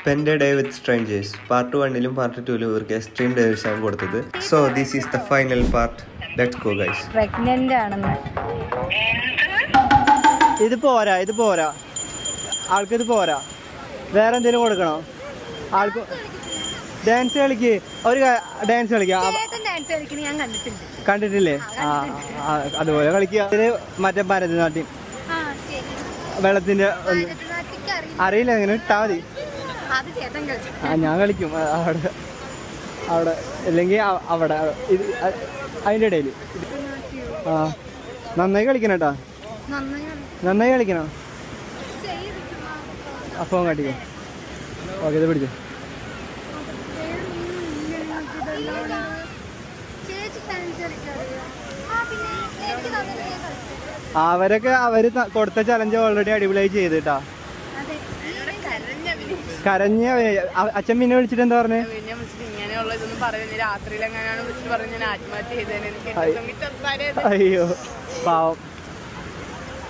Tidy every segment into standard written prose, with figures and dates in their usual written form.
Spend a day with strangers. Part 1 Part 2 ഇവർക്ക് extreme ഡേഴ്സ് ആണ് കൊടുത്തത്. So this is the final part. Let's go guys. Pregnant ആണെന്ന്. ഇത് പോരാ ആൾക്ക് ഇത് പോരാ. വേറെ എന്തെങ്കിലും കൊടുക്കണോ ആൾക്ക്? ഡാൻസ് കളിക്ക്, ഒരു ഡാൻസ് കളിക്കാം. കണ്ടിട്ടില്ലേ? അതുപോലെ കളിക്കുക. മറ്റേ ഭരതനാട്യം, വെള്ളത്തിന്റെ അറിയില്ല, എങ്ങനെ ഇട്ടാ മതി. ഞാൻ കളിക്കും അവിടെ അല്ലെങ്കിൽ അവിടെ അതിൻ്റെ ഇടയിൽ. നന്നായി കളിക്കണം കേട്ടാ, നന്നായി കളിക്കണം. അപ്പോൾ കാട്ടിക്കോ. ഓക്കെ, ഇത് പിടിച്ചോ. അവര് കൊടുത്ത ചലഞ്ച് ഓൾറെഡി അടിപൊളിയായി ചെയ്തിട്ടാ. കരഞ്ഞ അച്ഛൻ പിന്നെ വിളിച്ചിട്ട് എന്താ പറഞ്ഞേ? അയ്യോ പാവം.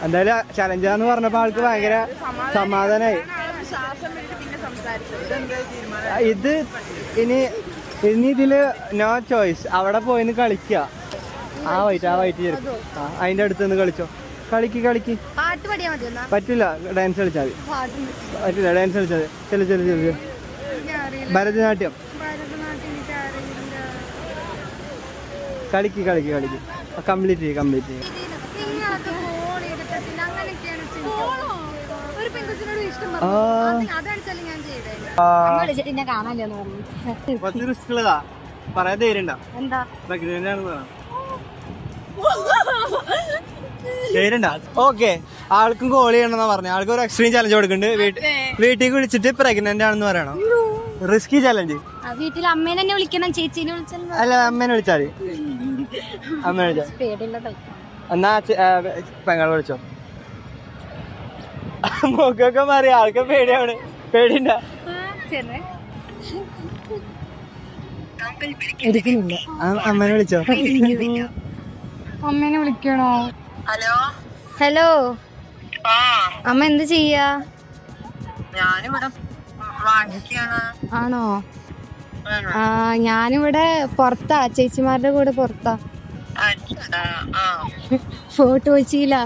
എന്തായാലും ചലഞ്ചാന്ന് പറഞ്ഞപ്പോ ആൾക്ക് ഭയങ്കര സമാധാനായി. ഇത് ഇനി ഇതില് നോ ചോയ്സ്. അവിടെ പോയിന്ന് കളിക്കുക. ആ വൈറ്റ് ചേർക്കും. അതിന്റെ അടുത്ത് നിന്ന് കളിച്ചോ. കളിക്ക്. പറ്റില്ല, ഡാൻസ് കളിച്ചാൽ മതി. പറ്റില്ല, ഡാൻസ് കളിച്ചാൽ മതി. ചെല്ലു. ഭരതനാട്യം കളിക്ക്. കംപ്ലീറ്റ് ചെയ്യും. പറയാൻ ധൈര്യണ്ടാ? ഓക്കെ, ആൾക്കും കോൾ ചെയ്യണമെന്നാ പറഞ്ഞ. ആൾക്ക് ഒരു എക്സ്ട്രീം ചലഞ്ച് കൊടുക്കുന്നുണ്ട്. വീട്ടിൽ വിളിച്ചിട്ട് പ്രഗ്നന്റ് ആണെന്ന് പറയണം. Risky challenge. വീട്ടിൽ അമ്മേനെ തന്നെ വിളിക്കണം, ചേച്ചീനെ വിളിച്ചാൽ. അല്ല, അമ്മേനെ വിളിച്ചാല്. അമ്മ വിളിച്ചാ എന്നാ പെങ്ങളെ വിളിച്ചോ. മുഖൊക്കെ മാറി, ആൾക്ക് പേടിയാണ്. പേടിണ്ട. അമ്മേനെ വിളിച്ചോ. അമ്മേനെ വിളിക്കണോ? ഹലോ അമ്മ എന്ത് ചെയ്യാ? ആണോ? ഞാനിവിടെ പുറത്താ, ചേച്ചിമാരുടെ കൂടെ പുറത്താ. ഫോർട്ട് കൊച്ചിയിലാ.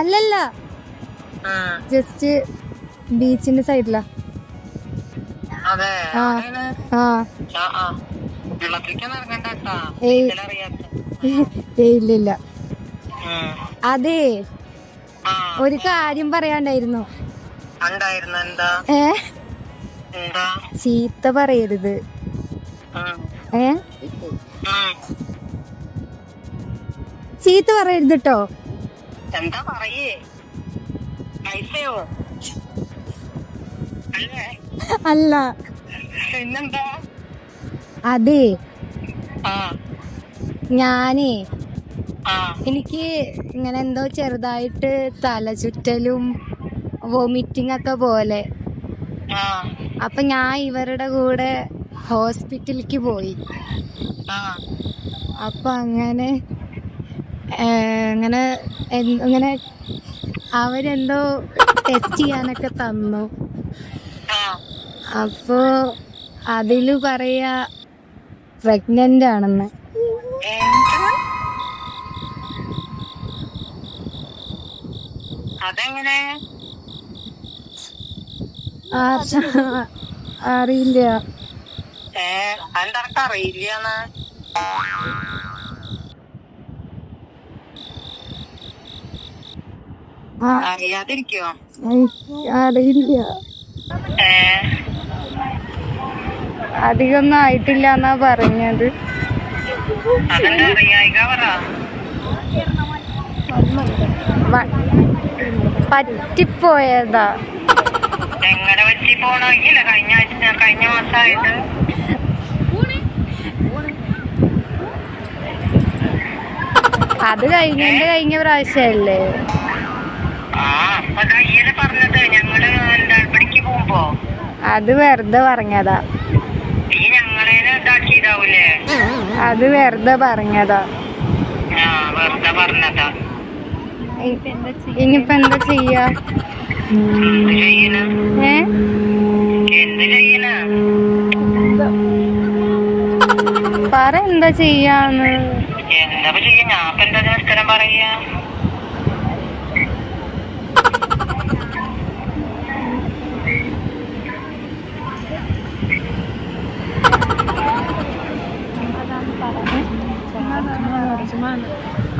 അല്ലല്ല, ജസ്റ്റ് ബീച്ചിന്റെ സൈഡിലാ. ഇല്ലില്ല. അതെ, ഒരു കാര്യം പറയാണ്ടായിരുന്നു. ചീത്ത പറയരുത്. ചീത്ത പറയരുത് കേട്ടോ. അല്ല, അതെ ഞാനേ എനിക്ക് ഇങ്ങനെ എന്തോ ചെറുതായിട്ട് തലചുറ്റലും വോമിറ്റിംഗ് ഒക്കെ പോലെ. അപ്പൊ ഞാൻ ഇവരുടെ കൂടെ ഹോസ്പിറ്റലിലേക്ക് പോയി. അപ്പൊ അങ്ങനെ അവരെന്തോ ടെസ്റ്റ് ചെയ്യാനൊക്കെ തന്നു. അപ്പോ അതില് പറയാ പ്രഗ്നന്റ് ആണെന്ന്. അറിയില്ല. അറിയില്ല, അധികമൊന്നും ആയിട്ടില്ല എന്നാ പറഞ്ഞത്. പറ്റിപ്പോയതാ. അത് കഴിഞ്ഞ പ്രാവശ്യല്ലേ. അത് വെറുതെ പറഞ്ഞതാ. അത് വെറുതെ പറഞ്ഞതാ. ഇനിയിപ്പോ എന്താ ചെയ്യാ? പറ എന്താ ചെയ്യാന്ന്.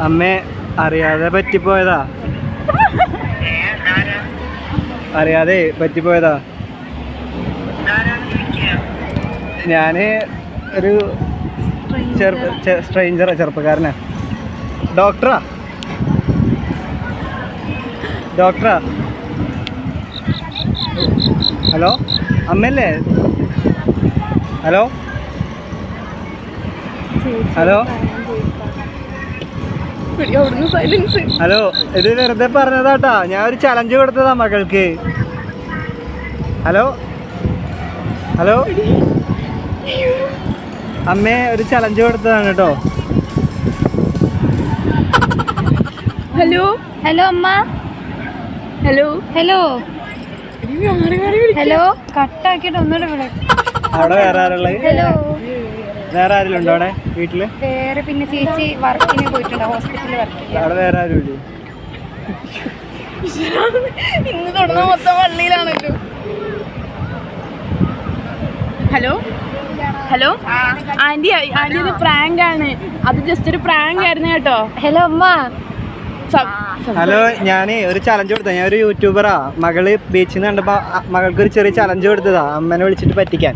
അമ്മേ അറിയാതെ പറ്റിപ്പോയതാ. അറിയാതെ പറ്റിപ്പോയതാ. ഞാന് ഒരു ചെറുപ്പക്കാരനാ. ഡോക്ടറാ. ഹലോ അമ്മയല്ലേ? ഹലോ ഹലോ ഹലോ, ഇത് വെറുതെ പറഞ്ഞതാട്ടാ. ഞാൻ ഒരു ചലഞ്ച് കൊടുത്തതാ മകൾക്ക്. ഹലോ ഹലോ അമ്മേ, ഒരു ചലഞ്ച് കൊടുത്തതാണ് കേട്ടോ. ഹലോ ഹലോ അമ്മ. Hello hello hello. കട്ടാക്കിട്ട് ഒന്നുകൂടെ വിളിക്കും. അവിടെ വേറെ ആരുള്ളത്? ഹലോ. വേറെ ആരെങ്കിലും ഉണ്ടോ അവിടെ വീട്ടില്? വേറെ പിന്നെ ചേച്ചി വർക്കിന് പോയിട്ടുണ്ട്, ഹോസ്പിറ്റലിൽ വർക്ക് ചെയ്യാം. അവിടെ വേറെ ആരും ഇല്ലേ? ഇന്ന് തുടങ്ങുന്ന മൊത്തം പള്ളിയിലാണല്ലോ. ഹലോ ഹലോ ആന്റി ഇത് പ്രാങ്ക് ആണ്. അത് ജസ്റ്റ് ഒരു പ്രാങ്ക് ആയിരുന്നു കേട്ടോ. ഹലോ അമ്മ. ഹലോ, ഞാനേ ഒരു ചലഞ്ച് കൊടുത്ത. ഞാൻ ഒരു യൂട്യൂബറാ. മകള് ബീച്ചിൽ നിന്ന് കണ്ടപ്പോ മകൾക്ക് ഒരു ചെറിയ ചലഞ്ച് കൊടുത്തതാ, അമ്മനെ വിളിച്ചിട്ട് പറ്റിക്കാൻ.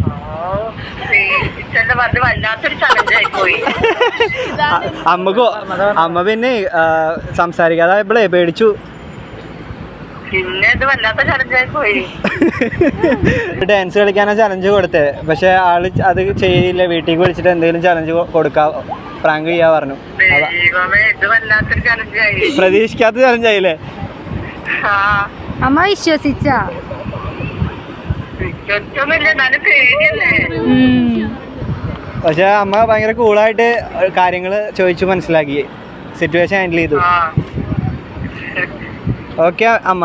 അമ്മ പിന്നെ സംസാരിക്കാതെ പേടിച്ചു. ഡാൻസ് കളിക്കാനാ ചലഞ്ച് കൊടുത്തേ. പക്ഷെ ആള് അത് ചെയ്യില്ല. വീട്ടിൽ വിളിച്ചിട്ട് എന്തെങ്കിലും ചലഞ്ച് കൊടുക്കാം, പ്രാങ്ക് ചെയ്യാ പറഞ്ഞു. പ്രതീക്ഷിക്കാത്ത ചലഞ്ച് ആയില്ലേ? അമ്മ വിശ്വസിച്ച? പക്ഷെ അമ്മ ഭയങ്കര കൂളായിട്ട് കാര്യങ്ങള് ചോദിച്ചു മനസ്സിലാക്കി, സിറ്റുവേഷൻ ഹാൻഡിൽ ചെയ്തു. ഓക്കെ അമ്മ,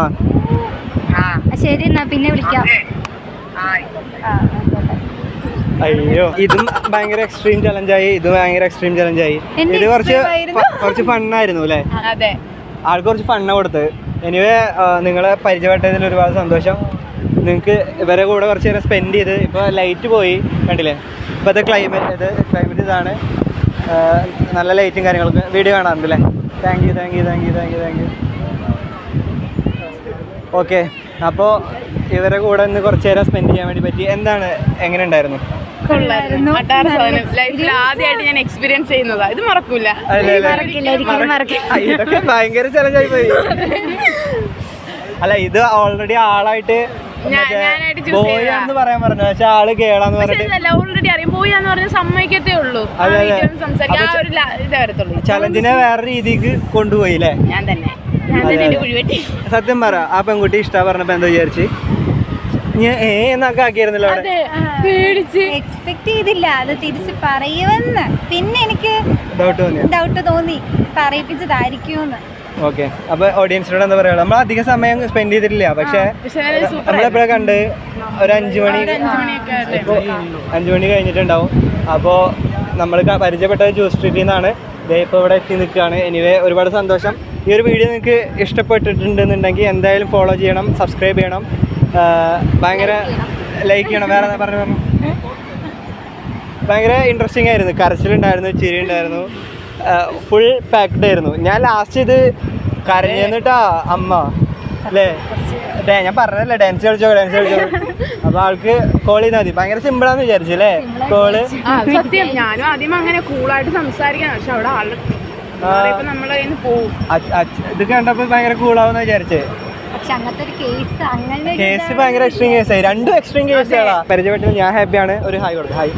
ശരി എന്നാ പിന്നെ വിളിക്കാം. അയ്യോ, ഇതും ഭയങ്കര എക്സ്ട്രീം ചലഞ്ചായി. ഇത് കുറച്ച് ഫണ്ണായിരുന്നു അല്ലേ? ആൾക്ക് കുറച്ച് ഫണ്ണ കൊടുത്ത്. എനിവേ, നിങ്ങളെ പരിചയപ്പെട്ടതിൽ ഒരുപാട് സന്തോഷം. നിങ്ങൾക്ക് ഇവരെ കൂടെ കുറച്ച് നേരം സ്പെൻഡ് ചെയ്ത്. ഇപ്പോൾ ലൈറ്റ് പോയി കണ്ടില്ലേ? ഇപ്പോഴത്തെ ക്ലൈമറ്റ് ഇതാണ്. നല്ല ലൈറ്റും കാര്യങ്ങളൊക്കെ വീഡിയോ കാണാറുണ്ടല്ലേ? Thank you. ഓക്കെ, അപ്പോൾ ഇവരെ കൂടെ ഇന്ന് കുറച്ച് നേരം സ്പെൻഡ് ചെയ്യാൻ വേണ്ടി പറ്റി. എന്താണ്, എങ്ങനെ ഉണ്ടായിരുന്നു? ലൈഫിൽ ആദ്യമായിട്ട് ഞാൻ എക്സ്പീരിയൻസ് ചെയ്യുന്നതാ. ഇത് മറക്കൂല. ഇതൊക്കെ ഭയങ്കര ചലഞ്ചായി പോയി. അല്ല, ഇത് ഓൾറെഡി ആളായിട്ട് ബോയാന്ന് പറയാൻ പറഞ്ഞു, പക്ഷെ ആള് കേളാന്ന് പറഞ്ഞിട്ട് ഓൾറെഡി അറിയാം. ബോയാന്ന് പറഞ്ഞ സമ്മതിക്കത്തേ ഉള്ളൂ. ചലഞ്ചിനെ വേറെ രീതിക്ക് കൊണ്ടുപോയില്ലേ? ഞാൻ തന്നെ സത്യം പറ, ആ പെൺകുട്ടി ഇഷ്ടം പറഞ്ഞപ്പോ എന്താ വിചാരിച്ച്? ഞാൻ എന്നൊക്കെ ആക്കിയിരുന്നല്ലോ അവിടെ. എക്സ്പെക്ട് ചെയ്തില്ല അത് തിരിച്ച് പറയുമെന്ന്. പിന്നെ എനിക്ക് ഡൗട്ട് തോന്നി പറയിപ്പിച്ചതായിരിക്കുമെന്ന്. ഓക്കെ, അപ്പൊ ഓഡിയൻസിനോട് എന്താ പറയാ? നമ്മൾ അധികം സമയം സ്പെൻഡ് ചെയ്തിട്ടില്ല, പക്ഷെ നമ്മളെപ്പോഴാ കണ്ട്? ഒരു 5 മണി, ഇപ്പോൾ 5 മണി കഴിഞ്ഞിട്ടുണ്ടാവും. അപ്പോൾ നമ്മൾ പരിചയപ്പെട്ട ജ്യൂസ് സ്ട്രീറ്റിൽ നിന്നാണ് ഇപ്പോൾ ഇവിടെ എത്തി നിൽക്കുകയാണ്. എനിവേ, ഒരുപാട് സന്തോഷം. ഈ ഒരു വീഡിയോ നിങ്ങൾക്ക് ഇഷ്ടപ്പെട്ടിട്ടുണ്ടെന്നുണ്ടെങ്കിൽ എന്തായാലും ഫോളോ ചെയ്യണം, സബ്സ്ക്രൈബ് ചെയ്യണം, ഭയങ്കര ലൈക്ക് ചെയ്യണം. വേറെ പറഞ്ഞു ഭയങ്കര ഇൻട്രസ്റ്റിംഗ് ആയിരുന്നു. കരച്ചിലുണ്ടായിരുന്നു, ചിരി ഉണ്ടായിരുന്നു, ഫുൾ പാക്ഡ് ആയിരുന്നു. ഞാൻ ലാസ്റ്റ് ഇത് കരഞ്ഞിട്ടാ അമ്മ അല്ലേ? ഞാൻ പറഞ്ഞല്ലേ ഡാൻസ് കളിച്ചോ. അപ്പൊ ആൾക്ക് കോൾ ചെയ്താൽ മതി. ഭയങ്കര സിമ്പിളാന്ന് വിചാരിച്ചല്ലേ കോള്? സത്യം, ഞാനും ആദ്യം അങ്ങനെ കൂളായിട്ട് സംസാരിക്കണം, പക്ഷെ അവിടെ ആള് നമ്മളെ പോവും. ഇത് കണ്ടപ്പോ ഭയങ്കര കൂളാവെന്ന് വിചാരിച്ചേ. കേസ് ഭയങ്കര എക്സ്ട്രീം കേസായി. 2 എക്സ്ട്രീം കേസുകളാ പരിചയപ്പെട്ടത്. ഞാൻ ഹാപ്പിയാണ്. ഒരു ഹായ് കൊടുത്തു. ഹായ്.